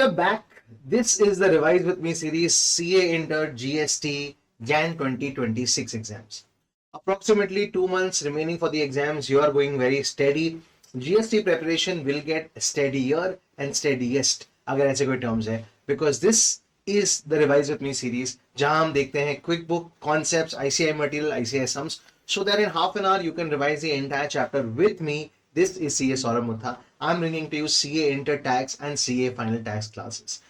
are back. This is the Revise with Me series CA Inter GST Jan 2026 exams. Approximately 2 months remaining for the exams. You are going very steady. GST preparation will get steadier and steadiest अगर ऐसे कोई terms है, because this is the Revise with Me series जहां हम देखते हैं quick book concepts, ICI material, ICI sums, so that in half an hour you can revise the entire chapter with me. This is CA Saurabh Mutha. I'm bringing to you CA Inter Tax and CA Final Tax classes.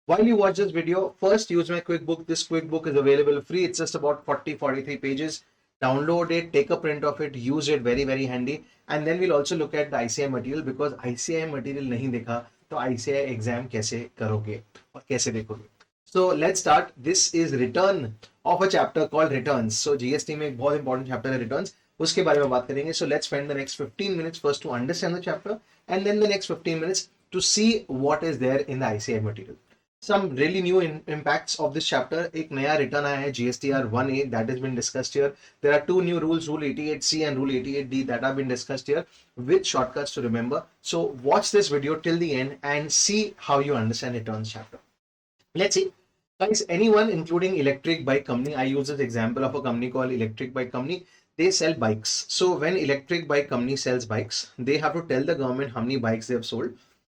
While you watch this video, first use my quick book. This quick book is available free. It's just about 43 pages. Download it, take a print of it, use it, very handy. And then we'll also look at the ICI material, because ICI material नहीं देखा तो ICI exam कैसे करोगे और कैसे देखोगे. So let's start. This is return of a chapter called returns. So GST में एक बहुत important chapter है returns. उसके बारे में बात करेंगे. So let's spend the next 15 minutes first to understand the chapter, and then the next 15 minutes to see what is there in the ICI material. Some really new impacts of this chapter. एक नया return आया है GSTR 1A that has been discussed here. There are two new rules, Rule 88C and Rule 88D, that have been discussed here with shortcuts to remember. So watch this video till the end and see how you understand returns chapter. Let's see. Guys, anyone including electric bike company, I use this example of a company called Electric Bike Company. They sell bikes. So when Electric Bike Company sells bikes, they have to tell the government how many bikes they have sold.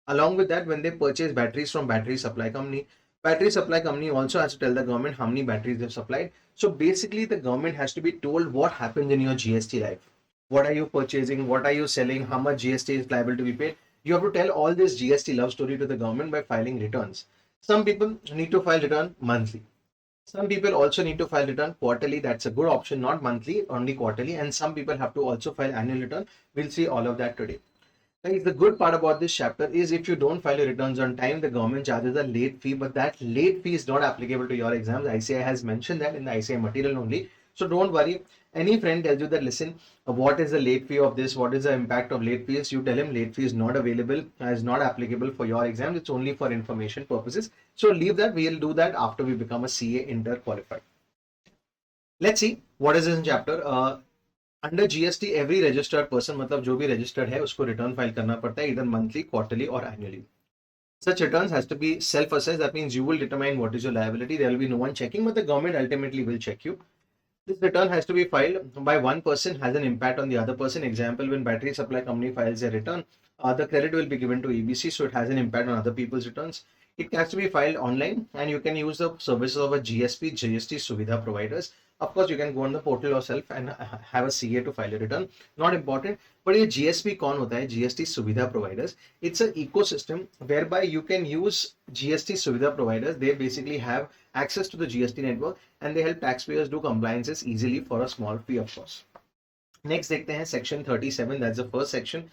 Along with that, when they purchase batteries from battery supply company also has to tell the government how many batteries they've supplied. So basically the government has to be told what happens in your GST life. What are you purchasing? What are you selling? How much GST is liable to be paid? You have to tell all this GST love story to the government by filing returns. Some people need to file return monthly. Some people also need to file return quarterly. That's a good option, not monthly, only quarterly. And some people have to also file annual return. We'll see all of that today. Guys, the good part about this chapter is if you don't file your returns on time, the government charges a late fee, but that late fee is not applicable to your exams. ICI has mentioned that in the ICI material only. So don't worry. Any friend tells you that, listen, what is the late fee of this? What is the impact of late fees? You tell him late fee is not available, is not applicable for your exams. It's only for information purposes. So leave that. We'll do that after we become a CA Inter qualified. Let's see what is this chapter. Under GST, every registered person, मतलब जो भी registered है उसको return file करना पड़ता है, either monthly, quarterly or annually. Such returns has to be self-assessed. That means you will determine what is your liability. There will be no one checking, but the government ultimately will check you. This return has to be filed by one person, has an impact on the other person. Example, when battery supply company files a return, the credit will be given to EBC, so it has an impact on other people's returns. It has to be filed online, and you can use the services of a GSP, GST Suvidha providers. Of course, you can go on the portal yourself and have a CA to file a return. Not important, but ये GSP कौन होता है? GST Suvidha providers. It's an ecosystem whereby you can use GST Suvidha providers. They basically have access to the GST network and they help taxpayers do compliances easily for a small fee, of course. Next देखते हैं section 37. That's the first section.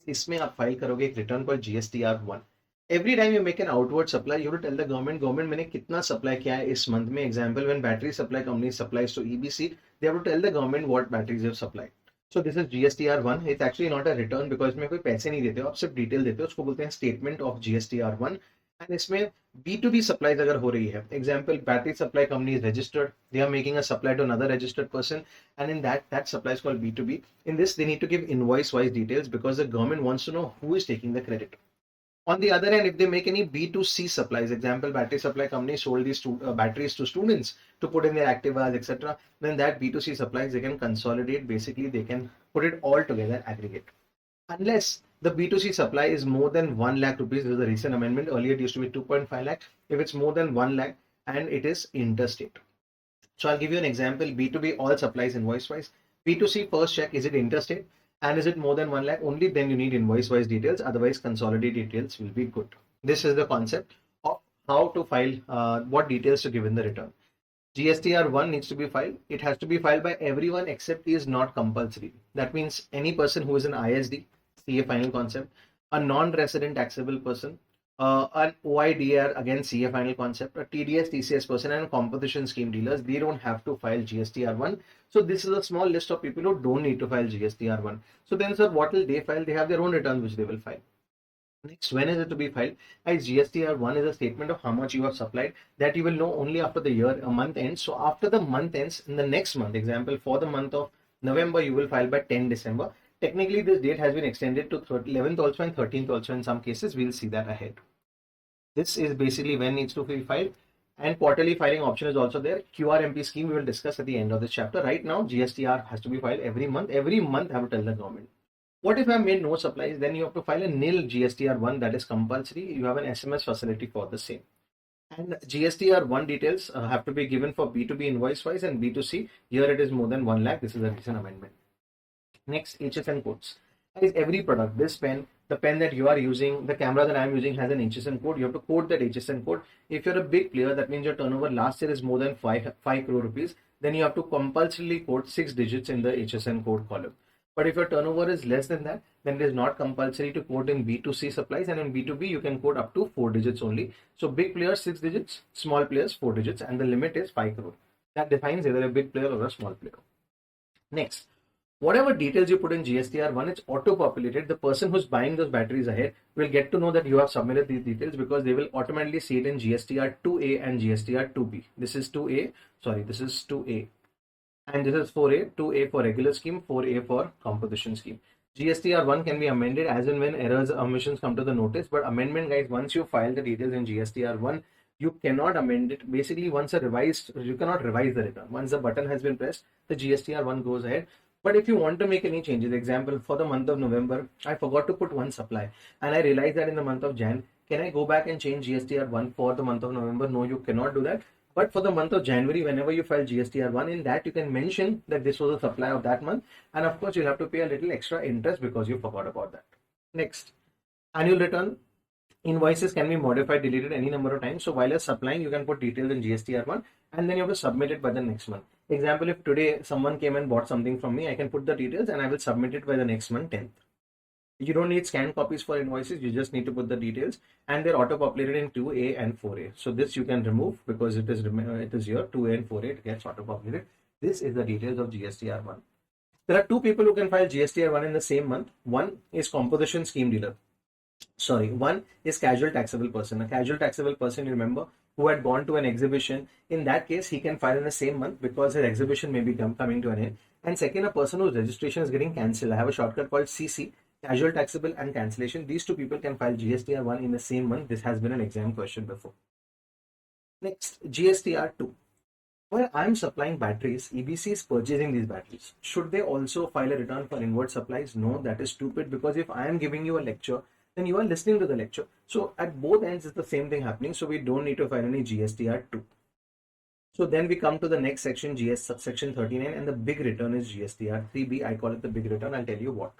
इसमें आप file करोगे एक return पर GSTR 1. Every time you make an outward supply, you have to tell the government मैंने कितना supply किया है इस month में. Example, when battery supply company supplies to EBC, they have to tell the government what batteries they have supplied. So this is GSTR 1. It's actually not a return because इसमें कोई पैसे नहीं देते हो, आप सिर्फ डिटेल देते हो. उसको बोलते हैं statement of GSTR 1. And इसमें B2B supplies अगर हो रही है, example, battery supply company is registered, they are making a supply to another registered person, and in that supply is called B2B. In this, they need to give invoice wise details because the government wants to know who is taking the credit. On the other hand, if they make any B2C supplies, example, battery supply company sold these batteries to students to put in their Activas, etc., then that B2C supplies, they can consolidate. Basically, they can put it all together, aggregate. Unless the B2C supply is more than 1 lakh rupees, this is a recent amendment. Earlier, it used to be 2.5 lakh. If it's more than 1 lakh and it is interstate. So I'll give you an example. B2B, all supplies invoice wise. B2C, first check, is it interstate? And is it more than 1 lakh? Only then you need invoice wise details. Otherwise, consolidated details will be good. This is the concept of how to file, what details to give in the return. GSTR 1 needs to be filed. It has to be filed by everyone except is not compulsory. That means any person who is an ISD, CA final concept, a non-resident taxable person, an OIDR, again CA final concept, a TDS, TCS person, and composition scheme dealers, they don't have to file GSTR 1. So this is a small list of people who don't need to file GSTR 1. So then, sir, what will they file? They have their own returns which they will file. Next, when is it to be filed? As GSTR 1 is a statement of how much you have supplied, that you will know only after the year, a month ends. So after the month ends, in the next month, example, for the month of November, you will file by 10 December. Technically, this date has been extended to 11th also and 13th also in some cases. We'll see that ahead. This is basically when needs to be filed. And quarterly filing option is also there. QRMP scheme we will discuss at the end of this chapter. Right now, GSTR has to be filed every month. Every month, I have to tell the government. What if I made no supplies? Then you have to file a nil GSTR1, that is compulsory. You have an SMS facility for the same. And GSTR1 details have to be given for B2B invoice wise and B2C. Here it is more than 1 lakh. This is a recent amendment. Next, HSN codes. Guys, every product, this pen, the pen that you are using, the camera that I am using has an HSN code. You have to code that HSN code. If you're a big player, that means your turnover last year is more than 5 crore rupees. Then you have to compulsorily code 6 digits in the HSN code column. But if your turnover is less than that, then it is not compulsory to code in B2C supplies, and in B2B you can code up to 4 digits only. So big players 6 digits, small players 4 digits, and the limit is 5 crore. That defines either a big player or a small player. Next, whatever details you put in GSTR1, it's auto-populated. The person who's buying those batteries ahead will get to know that you have submitted these details because they will automatically see it in GSTR2A and GSTR2B. This is 2A, sorry, this is 2A. And this is 4A, 2A for regular scheme, 4A for composition scheme. GSTR1 can be amended as and when errors or omissions come to the notice, but amendment, guys, once you file the details in GSTR1, you cannot amend it. Basically, once a revised, you cannot revise the return. Once the button has been pressed, the GSTR1 goes ahead. But if you want to make any changes, example, for the month of November, I forgot to put one supply and I realized that in the month of Jan, can I go back and change GSTR1 for the month of November? No, you cannot do that. But for the month of January, whenever you file GSTR1, in that you can mention that this was a supply of that month. And of course, you'll have to pay a little extra interest because you forgot about that. Next, annual return. Invoices can be modified, deleted any number of times. So while you're supplying, you can put details in GSTR1 and then you have to submit it by the next month. Example, if today someone came and bought something from me, I can put the details and I will submit it by the next month, 10th. You don't need scanned copies for invoices. You just need to put the details and they're auto-populated in 2A and 4A. So this you can remove because it is here, 2A and 4A, it gets auto-populated. This is the details of GSTR1. There are two people who can file GSTR1 in the same month. One is composition scheme dealer. Sorry, one is casual taxable person. A casual taxable person, you remember, who had gone to an exhibition. In that case, he can file in the same month because his exhibition may be coming to an end. And second, a person whose registration is getting cancelled. I have a shortcut called CC, casual taxable and cancellation. These two people can file GSTR1 in the same month. This has been an exam question before. Next, GSTR2. While I'm supplying batteries, EBC is purchasing these batteries. Should they also file a return for inward supplies? No, that is stupid because if I am giving you a lecture, then you are listening to the lecture. So at both ends, it's the same thing happening. So we don't need to file any GSTR2. So then we come to the next section, GS subsection 39, and the big return is GSTR3B. I call it the big return. I'll tell you what.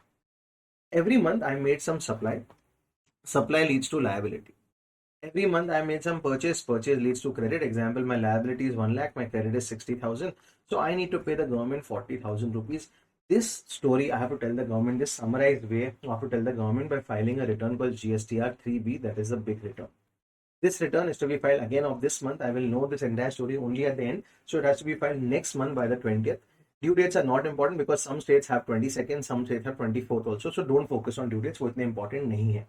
Every month I made some supply. Supply leads to liability. Every month I made some purchase. Purchase leads to credit. Example, my liability is 1 lakh. My credit is 60,000. So I need to pay the government 40,000 rupees. This story I have to tell the government, this summarized way I have to tell the government by filing a return called GSTR3B, that is a big return. This return is to be filed again of this month. I will know this entire story only at the end. So it has to be filed next month by the 20th. Due dates are not important because some states have 22nd, some states have 24th also. So don't focus on due dates, वो इतने important नहीं है.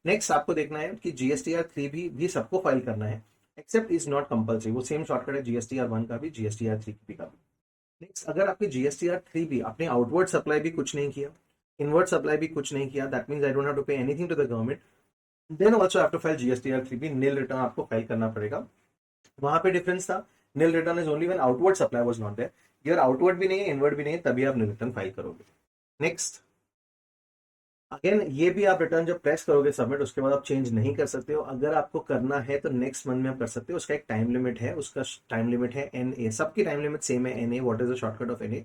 Next आपको देखना है कि GSTR3B भी सबको फाइल करना है, except is not compulsory. वो सेम शॉर्टकट है GSTR1 का भी, GSTR3B का भी. नेक्स्ट, अगर आपकी GSTR3B आपने आउटवर्ड सप्लाई भी कुछ नहीं किया, इनवर्ड सप्लाई भी कुछ नहीं किया, that means I don't have to pay anything to the government, then also have to file GSTR3B. Nil return आपको फाइल करना पड़ेगा. वहां पे डिफरेंस था, nil return is only when outward supply was not there. यार outward भी नहीं है, इनवर्ड भी नहीं है, तभी आप नील रिटर्न फाइल करोगे. नेक्स्ट, अगेन ये भी आप रिटर्न जब प्रेस करोगे सबमिट, उसके बाद आप चेंज नहीं कर सकते हो. अगर आपको करना है तो नेक्स्ट मंथ में आप कर सकते हो. उसका एक टाइम लिमिट है, उसका टाइम लिमिट है NA. सबकी टाइम लिमिट सेम है, NA. What is the shortcut of NA?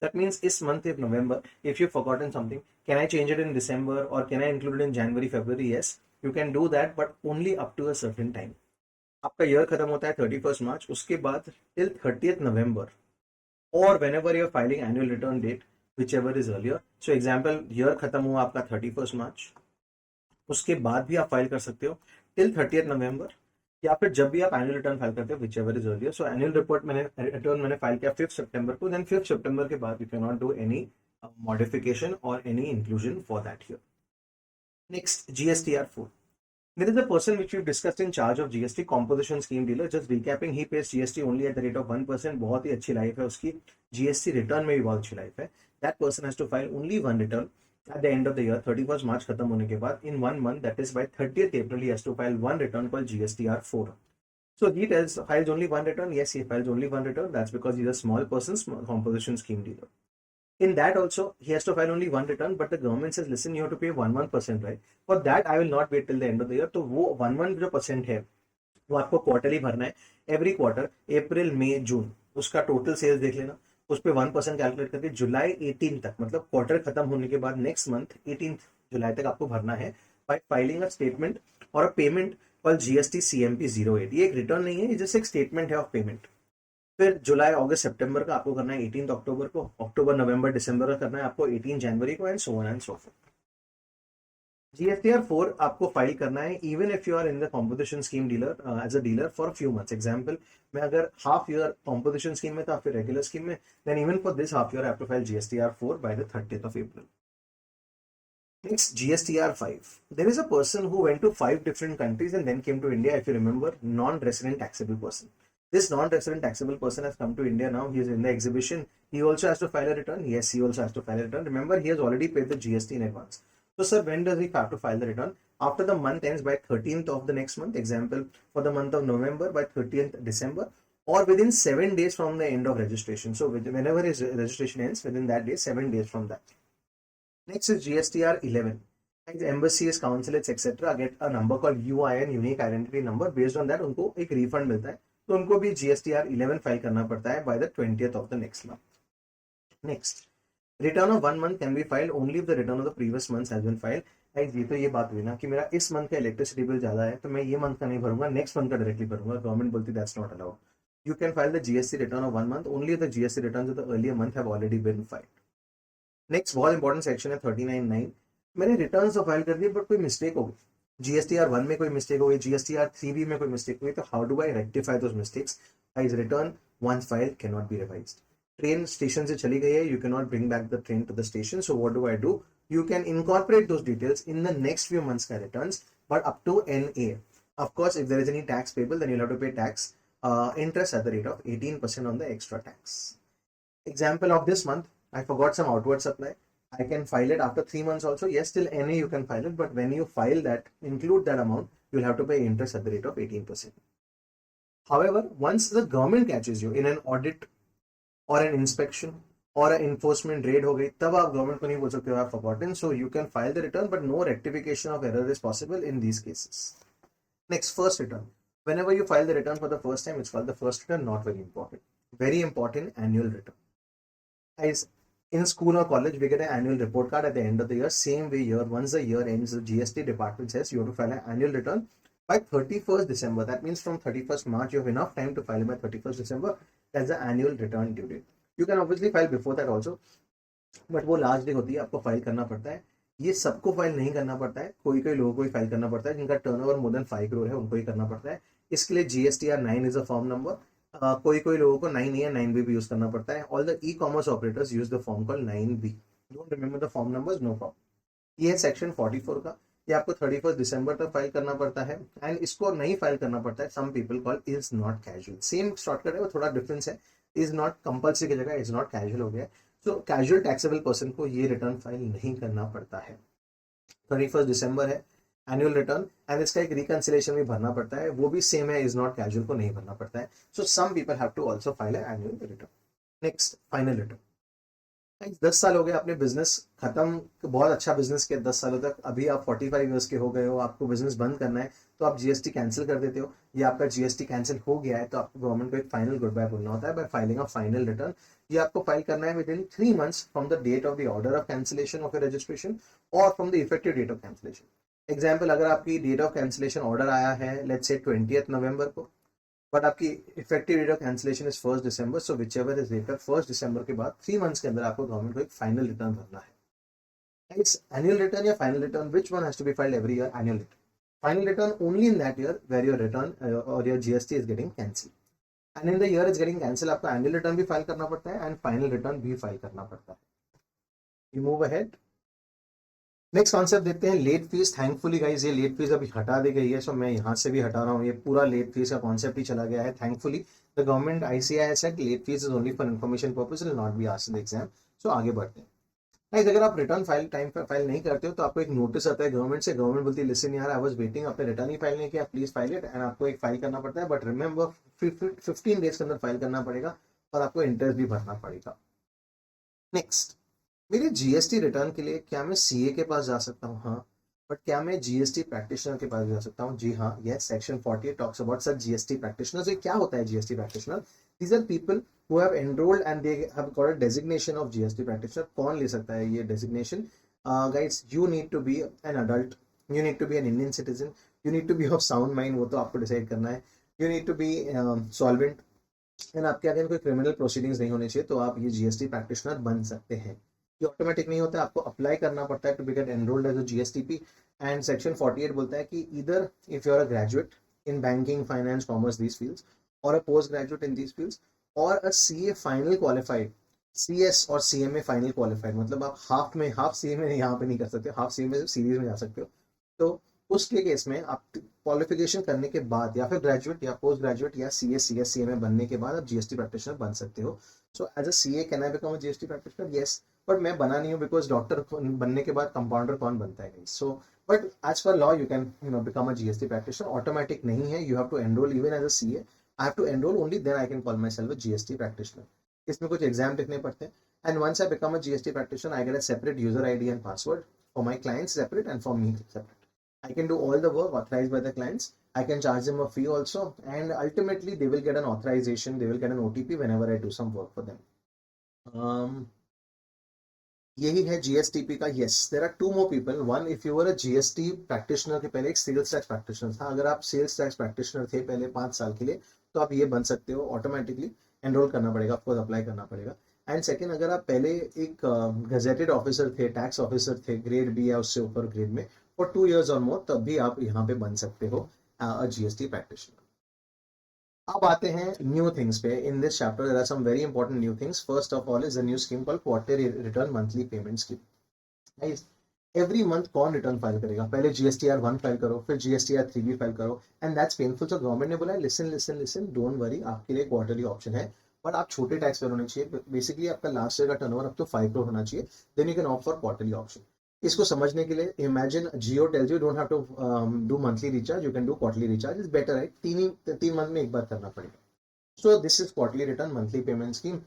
That means इस month if November, if you forgotten something, can I change it in December और can I include in January February? Yes, you can do that, but only up to a certain time. आपका year खत्म होता है 31 मार्च, उसके बाद till 30 November, और whenever you are filing annual return date, whichever is earlier. So example, year खत्म हुआ आपका 31 मार्च, उसके बाद भी आप फाइल कर सकते हो टिल 30 नवंबर, या फिर जब भी आप एनुअल रिटर्न फाइल करते हो, whichever is earlier. So annual report return मैंने फाइल किया 5 सितंबर को, देन 5 सितंबर के बाद you can not do any modification और any inclusion for that year. Next, GSTR4. There is a person which we've discussed in charge of GST, composition scheme dealer. Just recapping, he pays GST only at the rate of 1%. बहुत ही अच्छी life है उसकी. GST return में भी बहुत अच्छी life है. That person has to file only one return. at the end of the year, 31st March खत्म होने के बाद, in 1 month, that is by 30th April, he has to file one return called GSTR4. So he files only one return. Yes, he files only one return. That's because he's a small person, small composition scheme dealer. In that also, he has to file only one return, but the government says, listen, you have to pay 1%, right? For that, I will not wait till the end of the year. तो वो 1% है, वो आपको quarterly भरना है. Every quarter, अप्रैल, मई, जून, उसका total sales देख लेना, उस पर 1% कैलकुलेट करके जुलाई 18 तक, मतलब क्वार्टर खत्म होने के बाद नेक्स्ट मंथ 18 जुलाई तक आपको भरना है बाय फाइलिंग अ स्टेटमेंट और अ पेमेंट कॉल GST CMP 08. ये एक रिटर्न नहीं है, ये जस्ट एक स्टेटमेंट है ऑफ पेमेंट. फिर जुलाई, अगस्त, सितंबर का आपको करना है 18 अक्टूबर को, अक्टूबर, नवंबर, दिसंबर का करना है आपको 18 जनवरी को, and so on and so forth. GSTR4 आपको फाइल करना है even if you are in the composition scheme dealer as a dealer for few months. Example, मैं अगर हाफ ईयर कॉम्पोजिशन स्कीम में था, फिर रेगुलर स्कीम में, then even for this half year I have to file GSTR4 by the 30th of April. Next, GSTR5. There is a person who went to 5 different countries and then came to India, if you remember, non-resident taxable person. This non-resident taxable person has come to India now. He is in the exhibition. He also has to file a return. Yes, he also has to file a return. Remember, he has already paid the GST in advance. So, sir, when does he have to file the return? After the month ends by 13th of the next month. Example, for the month of November by 30th December, or within 7 days from the end of registration. So, whenever his registration ends, within that day, 7 days from that. Next is GSTR 11. Embassies, consulates, etc. get a number called UIN, unique identity number. Based on that, उनको एक refund मिलता है. तो उनको भी GSTR 11 file करना पड़ता है by the 20th of the next month. Next, return of 1 month can be filed only if the return of the previous month has been filed. ये तो ये बात हुई ना कि मेरा इस मंथ का इलेक्ट्रिसिटी बिल ज्यादा है, तो मैं ये मंथ का नहीं भरूंगा, नेक्स्ट मंथ का डायरेक्टली भरूंगा. गवर्नमेंट बोलती that's not allowed. You can file the GST return of 1 month only if the GST returns of the earlier month have already been filed. Next बहुत इंपॉर्टेंट सेक्शन है 39.9. मैंने returns तो file कर दिए but कोई mistake हो गई, GSTR1 में कोई मिस्टेक हो गई, GSTR3B में कोई मिस्टेक हुई, तो how do I rectify those mistakes? Guys, return once file can not be revised. Train station से चली गई है, you can not bring back the train to the station. So what do I do? You can incorporate those details in the next few months ka returns, but up to NA. Of course, if there is any tax payable, then you'll have to pay tax interest at the rate of 18% on the extra tax. Example of this month, I forgot some outward supply. I can file it after 3 months also. Yes, till NA you can file it, but when you file that, include that amount, you'll have to pay interest at the rate of 18%. However, once the government catches you in an audit or an inspection और enforcement raid हो गई, तब आप government को नहीं बोल सकते हो आप forgotten. So you can file the return, but no rectification of error is possible in these cases. Next, first return. Whenever you file the return for the first time, it's called the first return. Not very important. Very important, annual return. Guys, in school or college, we get an annual report card at the end of the year. Same way here, once the year ends, the GST department says you have to file an annual return by 31st December. That means from 31st March, you have enough time to file it by 31st December. That's the annual return due date. You can obviously file before that also, but वो last day होती है, आपको file करना पड़ता है. ये सबको file नहीं करना पड़ता है, कोई कोई लोगों को ही फाइल करना पड़ता है, जिनका टर्नओवर मोर देन 5 करोड़ है, उनको ही करना पड़ता है. इसके लिए GSTR9 is a form number. कोई कोई लोगों को 9A या 9B भी यूज करना पड़ता है. All the e commerce operators use the form call 9B. Don't remember the form numbers, no problem. ये है सेक्शन 44 का. ये आपको 31st दिसंबर तक फाइल करना पड़ता है, एंड इसको नहीं फाइल करना पड़ता है. Some people call is not casual. Same shortcut है, वो थोड़ा डिफरेंस है. इज नॉट कंपल्सरी की जगह इज नॉट कैजुअल हो गया. सो कैजुअल टैक्सेबल पर्सन को ये रिटर्न फाइल नहीं करना पड़ता है. 31st दिसंबर है एनुअल रिटर्न, एंड इसका एक रिकंसिलेशन भी भरना पड़ता है, वो भी सेम है, इज नॉट कैजुअल को नहीं भरना पड़ता है. So some people have to also file annual return. Next, final return. 10 साल हो गए अपने बिजनेस खत्म, बहुत अच्छा बिजनेस किया 10 सालों तक, अभी आप 45 ईयर्स के हो गए हो, आपको बिजनेस बंद करना है, तो आप GST कैंसिल कर देते हो, या आपका GST कैंसिल हो गया है, तो आपको गवर्नमेंट को एक फाइनल गुड बाय बोलना होता है by filing a final return. ये आपको फाइल करना है within 3 months from the date of the order of cancellation of your registration और from the effective date of cancellation. Example, अगर आपकी डेट ऑफ कैंसिलेशन ऑर्डर आया है let's say 20th नवंबर को, बट आपकी effective date of cancellation is 1st December, so whichever is later 1st दिसंबर के बाद 3 months के अंदर आपको गवर्नमेंट को एक फाइनल रिटर्न भरना है. इट्स एनुअल रिटर्न या final return, which one has to be filed every year? Annual return. Final return only in that year where your return और your GST is getting cancel, and in the year is getting cancel आपको annual return भी file करना पड़ता है and final return भी file करना पड़ता है. You move ahead. Next concept देखते हैं, लेट फीस. थैंकफुली गाइस ये लेट फीस अभी हटा दी गई है, सो मैं यहाँ से भी हटा रहा हूँ, ये पूरा लेट फीस का कॉन्सेप्ट ही चला गया है. Thankfully the government ICAI has said late fees is only for information purpose, will not be asked in the exam. So आगे बढ़ते हैं. गाइस अगर आप रिटर्न फाइल टाइम पर फाइल नहीं करते हो तो आपको एक नोटिस आता है गवर्नमेंट से, गवर्नमेंट बोलती है लिसन यार आई वाज वेटिंग, आपने रिटर्न ही फाइल नहीं किया, प्लीज फाइल इट, एंड आपको एक फाइल करना पड़ता है, बट रिमेंबर 15 डेज के अंदर फाइल करना पड़ेगा और आपको इंटरेस्ट भी भरना पड़ेगा। नेक्स्ट, मेरे जीएसटी रिटर्न के लिए क्या मैं सीए के पास जा सकता हूँ? हाँ। बट क्या मैं जीएसटी प्रैक्टिशनर के पास जा सकता हूँ? जी हाँ, yes. Section 48 talks about such GST practitioners. ये क्या होता है GST practitioner? These are people who have enrolled and they have got a designation of GST practitioner. कौन ले सकता है ये designation? Guys, you need to be an adult, you need to be an Indian citizen, you need to be of sound mind, वो तो आपको decide करना है। You need to B solvent, and आपके अगर कोई क्रिमिनल प्रोसीडिंग्स नहीं होने चाहिए तो आप ये जीएसटी प्रैक्टिशनर बन सकते हैं। ये ऑटोमेटिक नहीं होता है, आपको अप्लाई करना पड़ता है to be get enrolled as a GSTP. And section 48 बोलता है कि इधर if you are a graduate in banking, finance, commerce, these fields, और a post graduate in these fields, और a CA final qualified, CS और CMA final qualified, मतलब आप half में, हाफ सीए में यहाँ पे नहीं कर सकते, हाफ सीए में सीरीज में जा सकते हो। तो उसके केस में आप क्वालिफिकेशन करने के बाद या फिर ग्रेजुएट या पोस्ट ग्रेजुएट या सी एस सी में बनने के बाद आप जीएसटी प्रैक्टिशनर बन सकते हो। So as a CA can I become a GST practitioner? Yes, but मैं बना नहीं हूँ बिकॉज डॉक्टर बनने के बाद कंपाउंडर कौन बनता है? So but as per law you can become a GST practitioner. Automatic नहीं है, you have to enroll even as a CA. I have to enroll only then I can call myself a GST practitioner. इसमें कुछ exam लिखने पड़ते हैं, and once I become a GST practitioner I get a separate user ID and password for my clients separate and for me separate. I can do all the work authorized by the clients. I can charge them a fee also, and ultimately they will get an authorization. They will get an OTP whenever I do some work for them. Um, यही है GSTP का। Yes, there are two more people. One, if you were a GST practitioner के पहले एक sales tax practitioner था। अगर आप sales tax practitioner थे पहले 5 साल के लिए तो आप ये बन सकते हो। ऑटोमेटिकली एनरोल करना पड़ेगा आपको, अप्लाई करना पड़ेगा। एंड सेकेंड, अगर आप पहले एक गजेटेड ऑफिसर थे, टैक्स ऑफिसर थे, ग्रेड बी या उससे ऊपर ग्रेड में फॉर 2 years और मोर, तब भी आप यहाँ पे बन सकते हो जीएसटी प्रैक्टिशनर। अब आते हैं न्यू थिंग्स पे। In this chapter there are some very important new things. First of all is a new scheme called quarterly return monthly payment scheme. Every month कौन रिटर्न फाइल करेगा? पहले GSTR 1 file करो, फिर GSTR 3 भी file करो, and that's painful. So government ने बोला listen listen listen, don't worry, आपके लिए क्वार्टरली ऑप्शन है, बट आप छोटे टैक्स पेयर होने चाहिए। बेसिकली आपका लास्ट ईयर का टर्नओवर अप टू 5 करोड़ होना चाहिए, then you can opt for quarterly option. इसको समझने के लिए imagine Jio tells you don't have to do monthly recharge, you can do quarterly recharge, is better है। 3 मंथ में एक बार करना पड़ेगा। So this is quarterly return monthly payment scheme.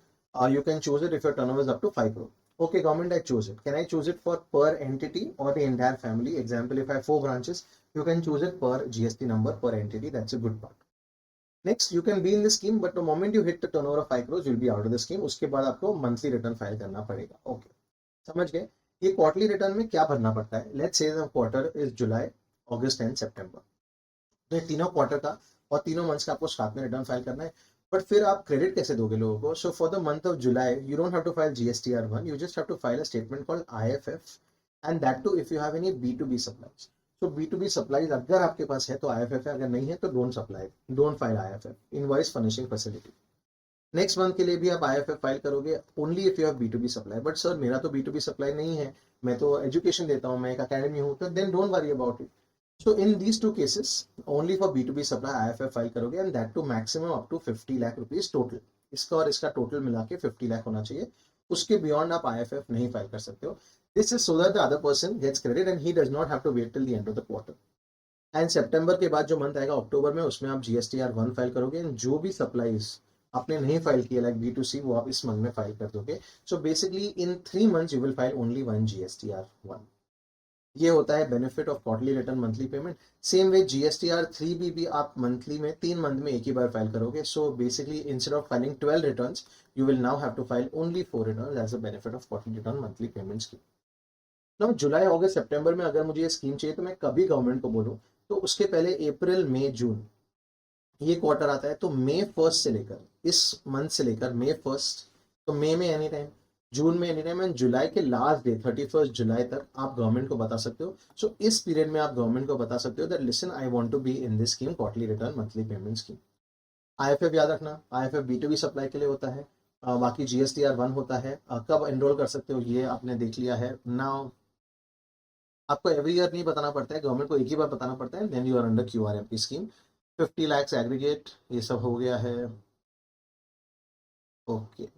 You can choose it if your turnover is up to 5 crore. Okay, government, I choose it. Can I choose it for per entity or the entire family? Example, if I have 4 branches, you can choose it per GST number per entity. That's a good part. Next, you can be in the scheme, but the moment you hit the turnover of 5 crores, you'll be out of the scheme. उसके बाद आपको monthly return file करना पड़ेगा. Okay, समझ गए? ये quarterly return में क्या भरना पड़ता है? Let's say the quarter is July, August and September. तो ये तीनों क्वार्टर का और तीनों मंथ्स का आपको साथ में रिटर्न फाइल करना है। बट फिर आप क्रेडिट कैसे दोगे लोगों को? So for the month of July you don't have to file GSTR 1, you just have to file a statement called IFF, and that too if you have any B2B supplies. So B2B supplies अगर आपके पास है तो IFF है, अगर नहीं है तो don't file IFF, invoice furnishing facility. Next month के लिए भी आप आईएफएफ फाइल करोगे only if you have B2B supply. But sir मेरा तो बी2बी सप्लाई नहीं है, मैं तो एजुकेशन देता हूँ, मैं एक अकेडमी हूँ, तो then don't worry about it. So in these two cases, only for B2B supply IFF file करोगे, and that to maximum up to 50 lakh rupees total. इसका और इसका टोटल मिला के 50 लाख होना चाहिए। उसके बियॉन्ड आप IFF नहीं फाइल कर सकते हो। This is so that the other person gets credit and he does not have to wait till the end of the quarter. And सितंबर के बाद जो मंथ आएगा अक्टूबर में, उसमें आप जीएसटीआर 1 फाइल करोगे, एंड जो भी सप्लाईज आपने नहीं फाइल किया लाइक B2C, वो आप इस मंथ में फाइल कर दोगे। So basically in 3 months you will file only 1 GSTR 1। ये होता है benefit of quarterly return monthly payment. Same way GSTR 3 भी आप मंथली में 3 मंथ में एक ही बार फाइल करोगे। So basically instead of filing 12 returns, you will now have to file only 4 returns as a benefit of quarterly return monthly payment scheme. Now जुलाई अगस्त सितंबर में अगर मुझे ये स्कीम चाहिए तो मैं कभी गवर्नमेंट को बोलूँ तो उसके पहले अप्रैल मई जून ये क्वार्टर आता है, तो May 1 से लेकर, इस मंथ से लेकर May 1, तो मई में एनी टाइम, जून में एनी टाइम, एंड जुलाई के लास्ट डे 31 जुलाई तक आप गवर्नमेंट को बता सकते हो। सो इस पीरियड में आप गवर्नमेंट को बता सकते हो that listen I want to be in this scheme, quarterly return monthly payment scheme. IFF याद रखना, आईएफएफ B2B सप्लाई के लिए होता है। बाकी जीएसटीआर 1 होता है। कब एनरोल कर सकते हो ये आपने देख लिया है। नाउ आपको एवरी ईयर नहीं बताना पड़ता है, गवर्नमेंट को एक ही बार बताना पड़ता है, then you are under QRMP scheme. 50 lakhs aggregate, ये सब हो गया है। ओके,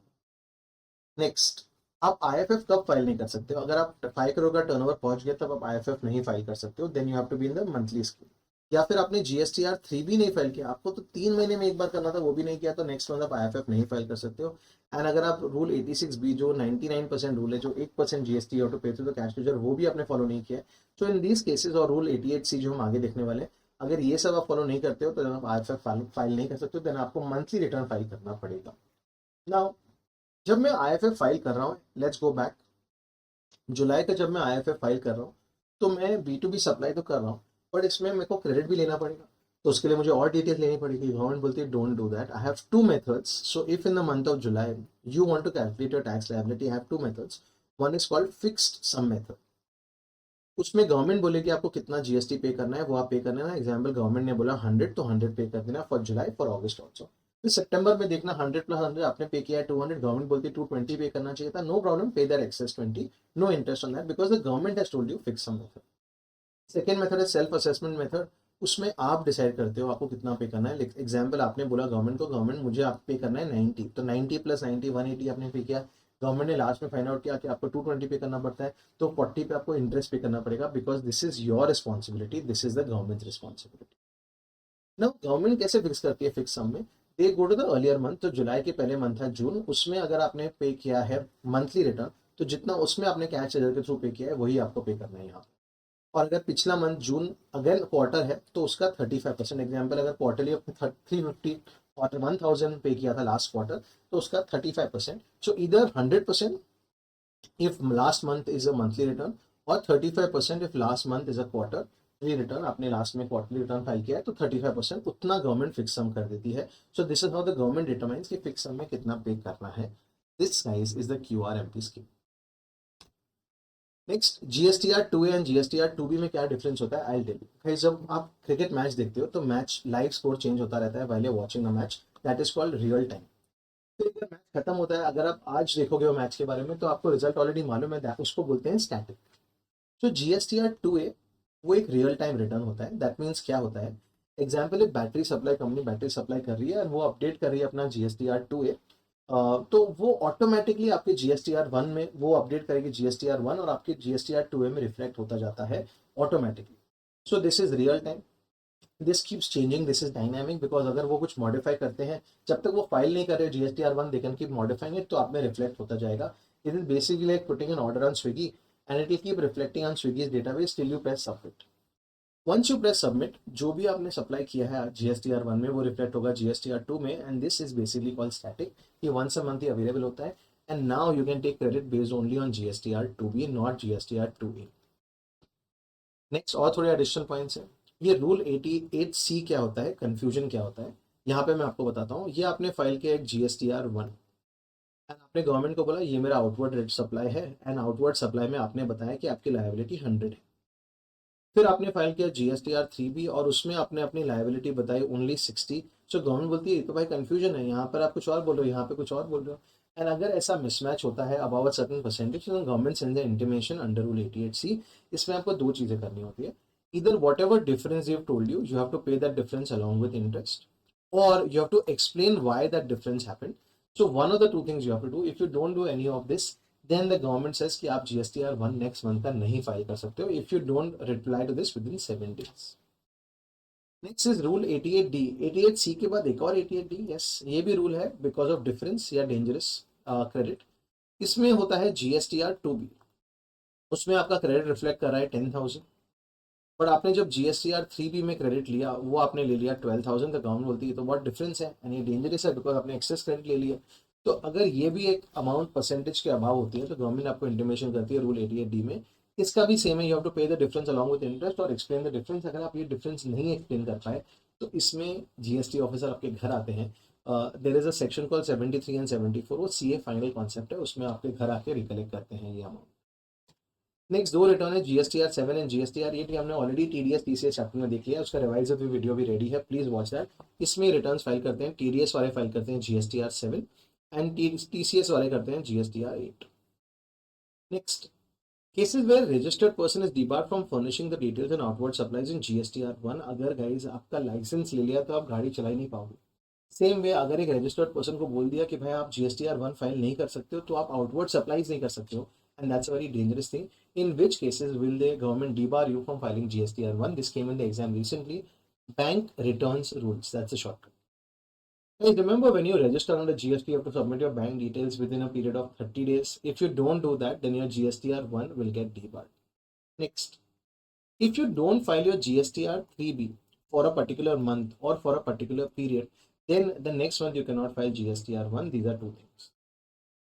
नेक्स्ट, आप आईएफएफ कब फाइल नहीं कर सकते हो? अगर आप 5 करोड़ का टर्नओवर पहुंच गए तब आप आईएफएफ नहीं फाइल कर सकते हो, then you have to be in the monthly scheme. या फिर आपने जीएसटीआर 3 भी नहीं फाइल किया, आपको तो 3 महीने में एक बार करना था, वो भी नहीं किया, तो नेक्स्ट मंथ आप आईएफएफ नहीं फाइल कर सकते हो। एंड अगर आप रूल 86 बी, जो 99% रूल है, जो 1% जीएसटी टू पे थ्रू द कैश फ्यूचर, वो भी आपने फॉलो नहीं किया है, तो इन दीज केसेस, और रूल 88C जो हम आगे देखने वाले हैं, अगर ये सब आप फॉलो नहीं करते हो तो आप आईएफएफ फाइल नहीं कर सकते हो, देन आपको मंथली रिटर्न फाइल करना पड़ेगा। नाउ जब मैं आईएफएफ फाइल कर रहा हूँ, लेट्स गो बैक, जुलाई का जब मैं आईएफएफ फाइल कर रहा हूँ, तो मैं बी टू बी सप्लाई तो कर रहा हूँ, बट इसमें मेरे को क्रेडिट भी लेना पड़ेगा, तो उसके लिए मुझे और डिटेल लेनी पड़ेगी। गवर्नमेंट बोलती है don't do that, I have two methods. So if in the month of July you want to calculate your tax liability, have two methods. One is called fixed sum method, उसमें government बोलेगी आपको कितना GST पे करना है, वो आप पे करना है। एग्जाम्पल, गवर्नमेंट ने बोला 100, तो 100 पे कर देना for July, for August also. फिर सितंबर में देखना 100 प्लस 100 आपने पे किया है 200, गवर्नमेंट बोलती है 220 पे करना चाहिए था, no problem, pay that excess 20, no interest on that, because the government has told you fix sum method. Second method है सेल्फ असेसमेंट मेथड, उसमें आप डिसाइड करते हो आपको कितना पे करना है। एग्जाम्पल, आपने बोला गवर्नमेंट को, गवर्नमेंट मुझे आप पे करना है 90, तो 90 प्लस 90 180 आपने पे किया। गवर्नमेंट ने लास्ट में फाइंड आउट किया कि आपको 220 पे करना पड़ता है, तो 40 पे आपको इंटरेस्ट पे करना पड़ेगा, because this is your responsibility, this is the government responsibility. ना गवर्नमेंट कैसे फिक्स करती है फिक्स सम में? They go to the earlier month, तो जुलाई के पहले मंथ है जून, उसमें अगर आपने पे किया है मंथली रिटर्न, तो जितना उसमें आपने कैश के थ्रू पे किया है वही आपको पे करना है यहाँ। और अगर पिछला मंथ जून अगर क्वार्टर है तो उसका 35%। एग्जाम्पल, अगर क्वार्टरली अपने 350 क्वार्टर 1000 पे किया था लास्ट क्वार्टर, तो उसका 35%। सो इधर 100% if last month is a monthly return, और 35% if last month is a quarter return, आपने लास्ट में क्वार्टरली रिटर्न फाइल किया है, तो 35% उतना गवर्नमेंट फिक्स सम कर देती है। So this is how the government determines कि फिक्स सम में कितना पे करना है। This guys is the QRMP scheme. Next, GSTR 2A and GSTR 2B में क्या डिफरेंस होता है, आई टेल यू। भाई जब आप क्रिकेट मैच देखते हो तो मैच लाइव स्कोर चेंज होता रहता है while you watching the match, that is called real time. फिर जब मैच खत्म होता है, अगर आप आज देखोगे वो मैच के बारे में, तो आपको रिजल्ट ऑलरेडी मालूम है, उसको बोलते हैं स्टैटिक। तो जीएसटीआर 2A वो एक रियल टाइम रिटर्न होता है। दैट मीन्स क्या होता है, एग्जाम्पल, एक battery supply company battery supply कर रही है और वो अपडेट कर रही है अपना जीएसटीआर 2A, तो वो ऑटोमेटिकली आपके जीएसटीआर 1 में वो अपडेट करेगी जीएसटीआर 1, और आपके जीएसटीआर 2A में रिफ्लेक्ट होता जाता है automatically. So this is real time, this keeps changing, this is dynamic, because अगर वो कुछ मॉडिफाई करते हैं, जब तक वो फाइल नहीं कर रहे GSTR 1, they can keep modifying it, तो आप में रिफ्लेक्ट होता जाएगा। It is basically like putting an order on Swiggy and it will keep reflecting on Swiggy's database till you press submit. Once you press submit, जो भी आपने supply किया है जीएसटीआर 1 में वो रिफ्लेक्ट होगा जीएसटीआर 2 में, and this is basically called static. ये वंस अ मंथ ही अवेलेबल होता है, and now you can take credit based only on GSTR 2B, not GSTR 2A। Next, और थोड़े एडिशनल पॉइंट्स हैं। ये रूल 88C क्या होता है, कंफ्यूजन क्या होता है, यहाँ पे मैं आपको बताता हूँ। ये आपने फाइल किया एक जीएसटीआर 1, एंड आपने गवर्नमेंट को बोला ये मेरा आउटवर्ड रेट सप्लाई है, एंड आउटवर्ड सप्लाई में आपने बताया कि आपकी लायबिलिटी 100 है। फिर आपने फाइल किया जीएसटीआर 3B, और उसमें आपने अपनी लायबिलिटी बताई ओनली 60। सो गवर्नमेंट बोलती है तो भाई कंफ्यूजन है, यहाँ पर आप कुछ और बोल रहे हो, यहाँ पे कुछ और बोल रहे हो। एंड अगर ऐसा मिसमैच होता है अबाउट सर्टेन परसेंटेज, तो government send the intimation under rule 88C। इसमें आपको दो चीजें करनी होती है, इधर whatever difference you have told you have to pay that difference along with interest, or you have to explain why that difference happened. So one of the two things you have to do. If you don't do any of this, then the government says कि आप GSTR 1 next month का नहीं file कर सकते हो if you don't reply to this within 7 days। Next is rule 88D। 88C के बाद एक और 88D, यस, ये भी रूल है बिकॉज ऑफ डिफरेंस या डेंजरस क्रेडिट। इसमें होता है जीएसटीआर 2B, उसमें आपका क्रेडिट रिफ्लेक्ट कर रहा है 10,000, बट आपने जब जीएसटीआर 3B में क्रेडिट लिया वो आपने ले लिया 12,000, तो गवर्नमेंट बोलती है तो बहुत डिफरेंस है एंड ये डेंजरस है बिकॉज आपने एक्सेस क्रेडिट ले लिया। तो अगर ये भी एक अमाउंट परसेंटेज के अभाव होती है, तो गवर्नमेंट आपको इंटीमेशन करती है रूल 88D में। इसका भी सेम है, यू हैव टू पे the difference along with interest और एक्सप्लेन द डिफरेंस। अगर आप ये डिफरेंस नहीं एक्सप्लेन कर पाए, तो इसमें जीएसटी ऑफिसर आपके घर आते हैं। There is a section call 73 and 74, वो सीए फाइनल कॉन्सेप्ट है, उसमें आपके घर आके रिकलेक्ट करते हैं ये अमाउंट। नेक्स्ट दो रिटर्न है जीएसटीआर 7 एंड जीएसटीआर 8। हमने ऑलरेडी टीडीएस टीसीएस चैप्टर में देख लिया, उसका रिवाइज भी वीडियो भी रेडी है, प्लीज वॉच दैट। इसमें रिटर्न्स फाइल करते हैं, टीडीएस वाले फाइल करते हैं जीएसटीआर 7 एंड टीसीएस वाले करते हैं GSTR 8। Next, cases where registered person is debarred from furnishing the details and outward supplies in GSTR 1। अगर गाइज आपका लाइसेंस ले लिया तो आप गाड़ी चला ही नहीं पाओगे, सेम वे अगर एक रजिस्टर्ड पर्सन को बोल दिया कि भाई आप GSTR 1 फाइल नहीं कर सकते हो तो आप आउटवर्ड सप्लाईज नहीं कर सकते हो, and that's a very dangerous thing. In which cases will the government debar you from filing GSTR 1? This came in the exam recently. Bank returns rules, that's a shortcut. Hey, remember when you register under GST, you have to submit your bank details within a period of 30 days. If you don't do that, then your GSTR 1 will get debarred. Next, if you don't file your GSTR 3B for a particular month or for a particular period, then the next month you cannot file GSTR 1. These are two things.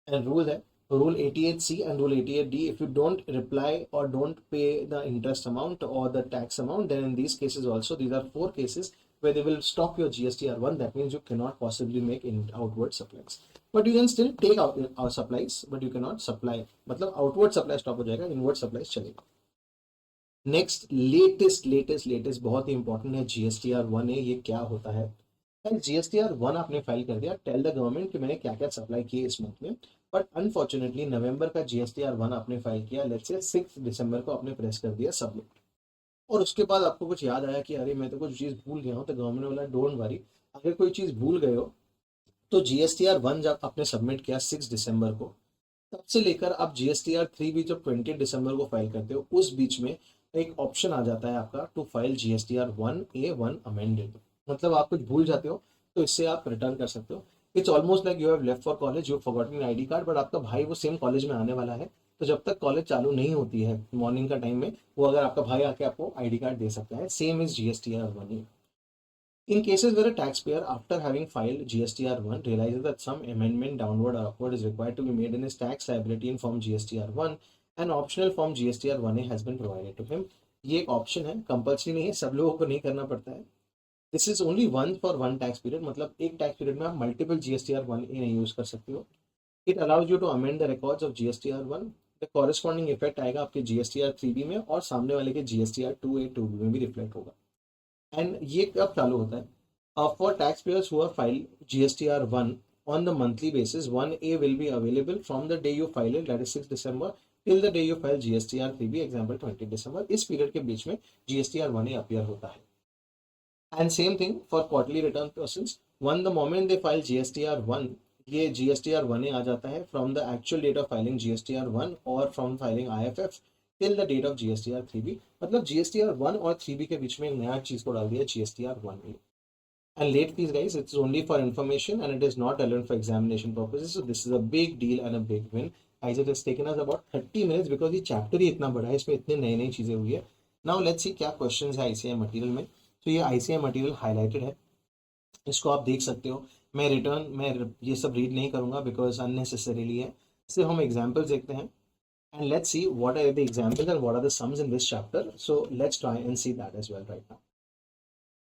And rule है, rule 88C and rule 88D, if you don't reply or don't pay the interest amount or the tax amount, then in these cases also, these are 4 cases where they will stop your GSTR 1. That means you cannot possibly make outward supplies, but you can still take out our supplies, but you cannot supply. मतलब outward supply stop हो जाएगा, inward supplies चलेगा. Next latest बहुत ही important है, GSTR 1 है. ये क्या होता है? GSTR 1 आपने फाइल कर दिया, टेल द गवर्नमेंट कि मैंने क्या क्या सप्लाई किए इस मंथ में, बट अनफॉर्चुनेटली नवंबर का GSTR 1 आपने फाइल किया, लेट्स से 6 दिसंबर को आपने प्रेस कर दिया सबमिट, और उसके बाद आपको कुछ याद आया कि अरे मैं तो कुछ चीज़ भूल गया हूँ, तो गवर्नमेंट वाला डोंट वरी, अगर कोई चीज़ भूल गए हो तो GSTR 1 जब आपने सबमिट किया 6 दिसंबर को, तब से लेकर आप GSTR 3 भी जब 20 दिसंबर को फाइल करते हो, उस बीच में एक ऑप्शन आ जाता है आपका to file GSTR 1A1 amended. मतलब आप कुछ भूल जाते हो तो इससे आप रिटर्न कर सकते हो. It's almost like you have left for college, you forgotten ID card, but आपका भाई वो सेम कॉलेज में आने वाला है, तो जब तक कॉलेज चालू नहीं होती है मॉर्निंग का टाइम में, वो अगर आपका भाई आके आपको आईडी कार्ड दे सकता है. Same is GSTR 1. In cases where a taxpayer, after having filed GSTR 1, realizes that some amendment downward or upward is required to be made in his tax liability in Form GSTR 1, an optional Form GSTR 1A has been provided to him. ये एक option है, compulsory नहीं है, सब लोगों को नहीं करना पड़ता है. This is only one for one tax period, मतलब एक टैक्स पीरियड में आप मल्टीपल GSTR 1A नहीं यूज कर सकते हो. It allows you to amend the records of GSTR 1. The corresponding effect आएगा आपके GSTR 3B में, और सामने वाले के GSTR 2A 2B में भी रिफ्लेक्ट होगा. एंड ये कब चालू होता है? For taxpayers who have filed GSTR 1 on the monthly basis, 1A will be available from the day you file it, that is 6 December, till the day you file GSTR 3B, example 20 December. इस period के बीच में GSTR 1A appear होता है. And same thing for quarterly return persons, one the moment they file GSTR 1, ये GSTR 1A आ जाता है from the actual date of filing GSTR 1 और from filing IFF till the date of GSTR 3B. मतलब GSTR 1 और 3B के बीच में एक नया चीज को डाल दिया, GSTR 1A. And late fees, guys, it's only for information and it is not relevant for examination purposes. So this is a big deal and a big win. Guys, it has taken us about 30 minutes because ये chapter ही इतना बड़ा है, इसमें इतने नई नई चीज़ें हुई है. नाउ लेट्स सी क्या क्वेश्चंस है ICI मटेरियल में. तो ये ICI मटेरियल हाईलाइटेड है, इसको आप देख सकते हो. मैं ये सब रीड नहीं करूँगा बिकॉज अननेसेसरीली है. सिर्फ हम एग्जाम्पल्स देखते हैं, and let's see what are the examples and what are the sums in this chapter. So let's try and see that as well right now.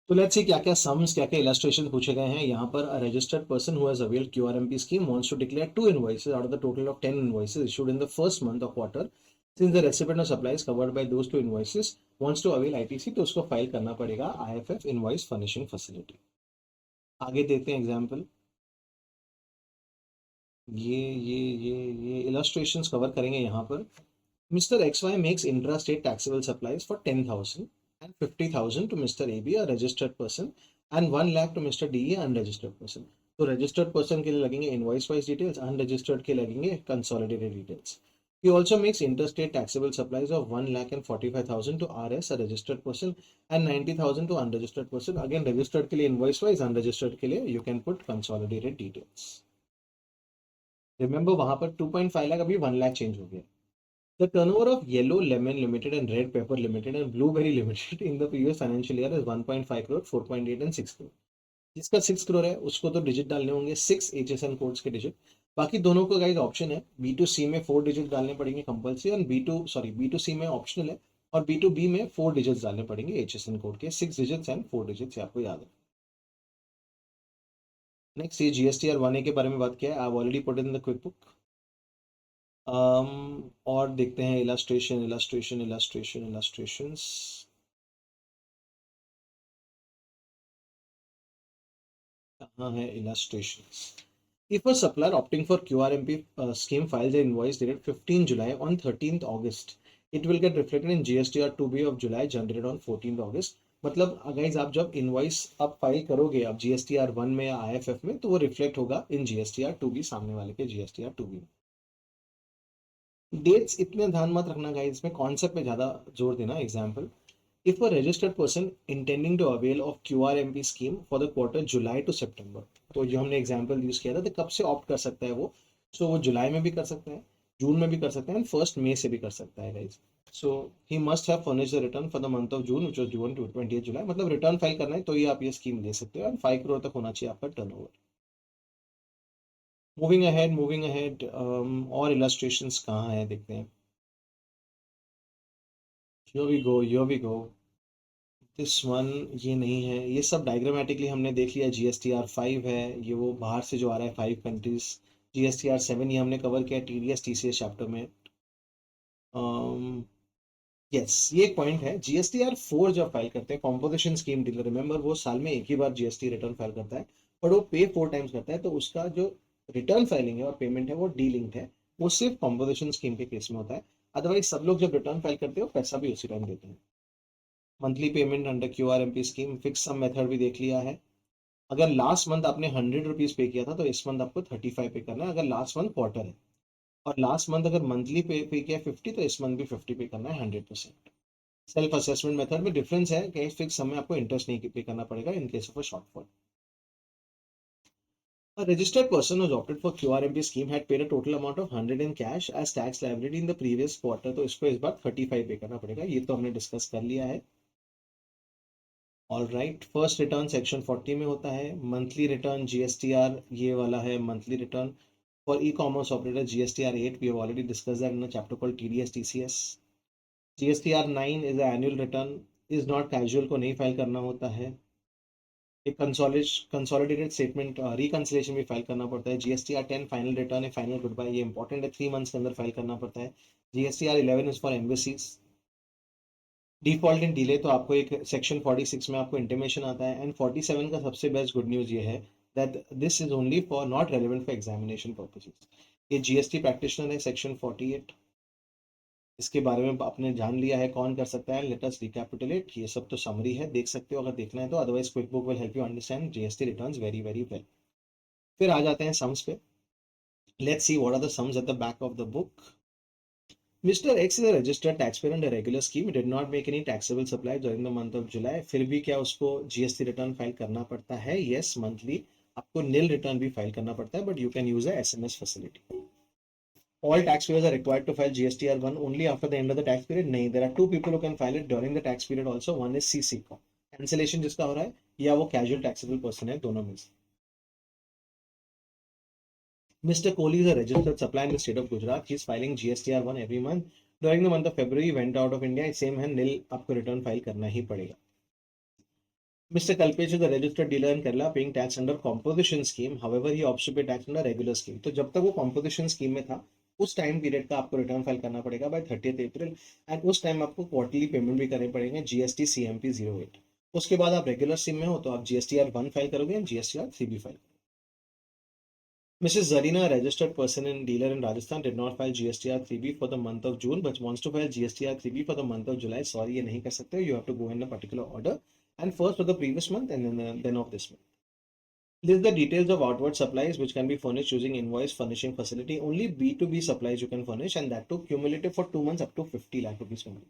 तो लेट्स सी क्या क्या सम्स, क्या क्या इलस्ट्रेशन पूछे गए हैं यहाँ पर. A registered person who has availed QRMP scheme wants to declare 2 invoices out of the total of 10 invoices issued in the first month of quarter. Since the recipient of supplies covered by those 2 invoices wants to avail ITC, तो उसको file करना पड़ेगा IFF invoice furnishing facility. आगे देखते हैं example. ये illustrations cover करेंगे यहाँ पर. Mr. XY makes intra-state taxable supplies for 10,000 and 50,000 to Mr. AB, a registered person, and 1 lakh to Mr. DE, unregistered person. तो registered person के लिए लगेंगे invoice wise details, unregistered के लगेंगे consolidated details. He also makes interstate taxable supplies of 1 lakh and 45,000 to RS, a registered person, and 90,000 to unregistered person. Again, registered के लिए invoice wise, unregistered के लिए you can put consolidated details. Remember वहाँ पर 2.5 lakh अभी 1 lakh change हो गया. The turnover of Yellow Lemon Limited and Red Pepper Limited and Blueberry Limited in the previous financial year is 1.5 crore, 4.8 and 6 crore. जिसका 6 crore है उसको तो digit डालने होंगे 6 HSN कोड्स के डिजिट. बाकी दोनों को गाइस ऑप्शन है, B2C में 4 डिजिट डालने पड़ेंगे कंपल्सरी, और B2C में ऑप्शनल है, और B2B में 4 डिजिट्स डालने पड़ेंगे HSN कोड के, 6 डिजिट्स एंड 4 डिजिट्स, आपको याद है. नेक्स्ट ये GSTR 1A के बारे में बात किया है, I have already put in the quick book. और देखते हैं इलस्ट्रेशंस. कहाँ है illustrations? If a supplier opting for QRMP scheme files an invoice dated 15 July on 13th August, it will get reflected in GSTR 2B of July generated on 14th August. मतलब guys आप जब invoice आप file करोगे आप GSTR 1 में या IFF में, तो वो रिफ्लेक्ट होगा इन GSTR 2 भी, सामने वाले के GSTR 2 भी। डेट्स इतने ध्यान मत रखना गाइज, इसमें कॉन्सेप्ट पे ज्यादा जोर देना। Example, if a registered person intending to avail of QRMP scheme for the quarter July to September, तो जो हमने एग्जांपल यूज किया था, तो कब से ऑप्ट कर सकता है वो? सो वो जुलाई में भी कर सकता है, जून में भी कर सकता है, एंड 1 मई से भी कर सकता है guys. So he must have furnished the return for the month of June which was June to 28 July, मतलब रिटर्न फाइल करना है तो ही आप ये स्कीम ले सकते हो, एंड 5 करोड़ तक होना चाहिए आपका टर्नओवर। मूविंग अहेड और इलस्ट्रेशंस कहाँ है देखते हैं। Here we go। This one, ये नहीं है, ये सब डायग्रामेटिकली हमने देख लिया। GSTR 5 है, ये वो बाहर से जो आ रहा है 5 कंट्रीज। GSTR 7 ये हमने कवर किया TDS TCS चैप्टर में। यस, ये एक पॉइंट है। GSTR 4 जब फाइल करते हैं कॉम्पोजिशन स्कीम डीलर, रिमेंबर वो साल में एक ही बार GST रिटर्न फाइल करता है, बट वो पे 4 टाइम्स करता है, तो उसका जो रिटर्न फाइलिंग है और पेमेंट है वो डी लिंक्ड है। वो सिर्फ कॉम्पोजिशन स्कीम के केस में होता है। अदरवाइज सब लोग जब रिटर्न फाइल करते हो पैसा भी उसी टाइम देते हैं। Monthly payment under QRMP scheme, fix sum method भी देख लिया है। अगर लास्ट मंथ आपने 100 रुपीज पे किया था तो इस मंथ आपको 35 पे करना है, अगर लास्ट मंथ क्वार्टर है। और लास्ट मंथ अगर मंथली पे किया 50, तो इस मंथ भी 50 पे करना है 100%। सेल्फ असेसमेंट मेथड में डिफरेंस है कि फिक्स समय आपको इंटरेस्ट नहीं पे करना पड़ेगा in case of a shortfall. A registered person who's opted for QRMP scheme had paid a total amount of 100 in cash as tax liability in the previous quarter, तो इसको इस बार 35 पे करना पड़ेगा। ये तो हमने डिस्कस कर लिया है। All right, first return section 40 में होता है। मंथली रिटर्न GSTR ये वाला है, monthly return for e commerce operator GSTR 8, we have already discussed that in a chapter called TDS TCS। GSTR 9 is annual return, is not casual को नहीं फाइल करना होता है। एक कंसोलिडेटेड स्टेटमेंट रिकंसिलेशन भी फाइल करना पड़ता है। GSTR 10 फाइनल रिटर्न है, फाइनल गुड बाय, ये इंपॉर्टेंट है, 3 मंथ्स के अंदर फाइल करना पड़ता है। GSTR 11 is for embassies. Default in delay, तो आपको एक सेक्शन 46 में आपको इंटीमेशन आता है। एंड 47 का सबसे बेस्ट गुड न्यूज़ ये है that this is only for not relevant for examination purposes. ये GST प्रैक्टिशनर है, सेक्शन 48, इसके बारे में आपने जान लिया है कौन कर सकता है। लेट अस रिकैपिटुलेट, ये सब तो समरी है, देख सकते हो अगर देखना है तो, otherwise quick book will help you understand GST returns very very well. फिर आ जाते हैं सम्स पे। Let's see what are the sums at the back of the book. Mr. X is a registered taxpayer under regular scheme. He did not make any taxable supply during the month of July. फिर भी क्या उसको GST return file करना पड़ता है? Yes, monthly आपको नील return भी file करना पड़ता है, but you can use a SMS facility. All taxpayers are required to file GSTR 1 only after the end of the tax period? नहीं, there are two people who can file it during the tax period also. One is CC का cancellation जिसका हो रहा है, या वो casual taxable person है, दोनों में से। Mr. Kohli is a registered supplier in the state of Gujarat. He is filing GSTR 1 every month. During the month of February, he went out of India. Same है, nil आपको return file करना ही पड़ेगा। Mr. Kalpesh is a registered dealer in Kerala paying tax under composition scheme. However, he opts to pay tax under regular scheme. तो जब तक वो composition scheme में था, उस टाइम पीरियड का आपको रिटर्न फाइल करना पड़ेगा बाय 30 अप्रैल, एंड उस टाइम आपको क्वार्टरली पेमेंट भी करने पड़ेंगे GST CMP 08। उसके बाद आप रेगुलर सिम में हो तो आप GSTR 1 फाइल करोगे एंड GSTR 3 भी file. Mrs. Zarina, a registered person and dealer in Rajasthan, did not file GSTR 3B for the month of June but wants to file GSTR 3B for the month of July. Sorry, ये नहीं कर सकते. You have to go in a particular order, and first for the previous month and then of this month. List the details of outward supplies which can be furnished using invoice furnishing facility. Only B2B supplies you can furnish, and that too cumulative for 2 months up to 50 lakh rupees only.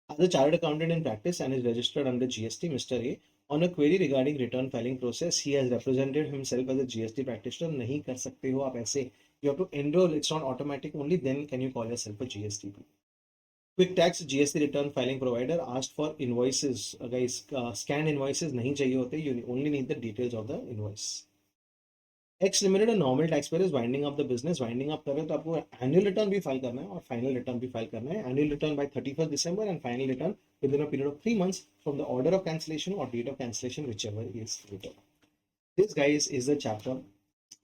As a chartered accountant in practice and is registered under GST, Mr. A, on a query regarding return filing process, he has represented himself as a GST practitioner. नहीं कर सकते हो आप ऐसे. You have to enroll. It's not automatic. Only then can you call yourself a GST. Quick Tax GST return filing provider asked for invoices. Guys, scanned invoices नहीं चाहिए होते. You only need the details of the invoice. X Limited, a normal taxpayer, is winding up the business. Winding up कर रहे तो आपको annual return भी file करना है और final return भी फाइल करना है. Annual return by 31st December and final return within a period of 3 months from the order of cancellation or date of cancellation, whichever is later. This, guys, is the chapter.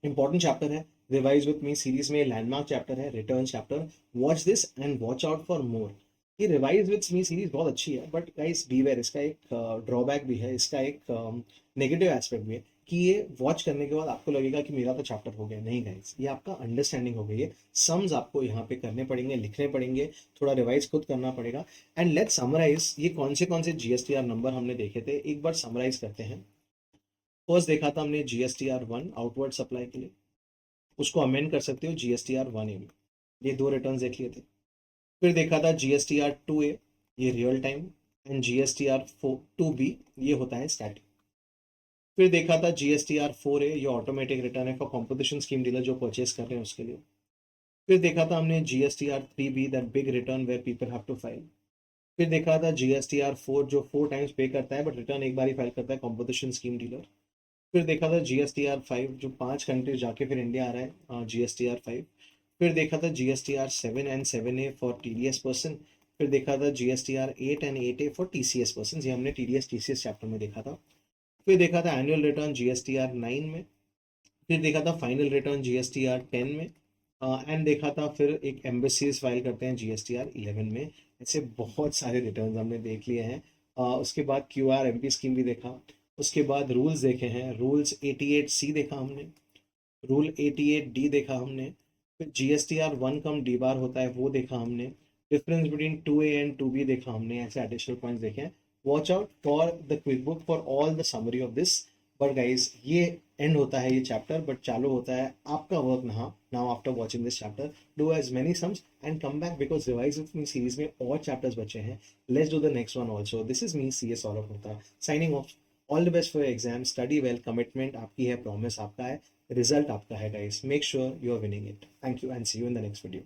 Important chapter है. Revise with me series में landmark chapter है, returns chapter. Watch this and watch out for more. ये revise with me series बहुत अच्छी है, but guys beware, इसका एक drawback भी है, इसका एक नेगेटिव एस्पेक्ट भी है कि ये वॉच करने के बाद आपको लगेगा कि मेरा तो चैप्टर हो गया, नहीं गाइस, ये आपका अंडरस्टैंडिंग हो गई है। सम्स आपको यहाँ पे करने पड़ेंगे, लिखने पड़ेंगे, थोड़ा रिवाइज खुद करना पड़ेगा। एंड लेट्स समराइज ये कौन से जीएसटीआर नंबर हमने देखे थे, एक बार समराइज करते हैं। फर्स्ट देखा था हमने जीएसटीआर 1 आउटवर्ड सप्लाई के लिए, उसको अमेंड कर सकते हो जीएसटीआर 1A में, ये दो रिटर्न देख लिए थे। फिर देखा था जीएसटीआर 2A, ये real time, and GSTR 2B ये होता है स्टैटिक। फिर देखा था जीएसटीआर 4A, ये ऑटोमेटिक रिटर्न है फॉर कॉम्पोजिशन स्कीम डीलर जो परचेस कर रहे हैं उसके लिए। फिर देखा था हमने GSTR 3B, that big return where people have to file. फिर देखा था जीएसटीआर 4 जो 4 टाइम्स पे करता है बट रिटर्न एक बार ही फाइल करता है, कॉम्पोजिशन स्कीम डीलर। फिर देखा था जीएसटीआर 5 जो 5 कंट्रीज जाके फिर इंडिया आ रहा है, जीएसटीआर 5। फिर देखा था GSTR 7 and 7A for TDS person. फिर देखा था GSTR 8 and 8A for TCS person, ये हमने टीडीएस टीसीएस चैप्टर में देखा था। फिर देखा था एनुअल रिटर्न जीएसटीआर 9 में। फिर देखा था फाइनल रिटर्न जीएसटीआर 10 में। एंड देखा था फिर एक एम्बेसीज फाइल करते हैं जीएसटीआर 11 में। ऐसे बहुत सारे रिटर्न हमने देख लिए हैं। उसके बाद क्यूआर एमपी स्कीम भी देखा। उसके बाद रूल्स देखे हैं, रूल्स 88C देखा हमने, रूल 88D देखा हमने। फिर जीएसटीआर 1 कम डी बार होता है वो देखा हमने। Difference between 2A and 2B देखा हमने, ऐसे एडिशनल पॉइंट्स देखे हैं। Watch out for the quick book for all the summary of this. But guys ये एंड होता है ये चैप्टर, बट चालू होता है आपका work now after watching this chapter. Do as many sums and come back because revise with me series में और चैप्टर्स बचे हैं। Let's do the next one also. This is me CS Saurabh होता signing off. All the best for exam, study well, commitment आपकी है, promise आपका है, result आपका है guys. Make sure you are winning it. Thank you and see you in the next video.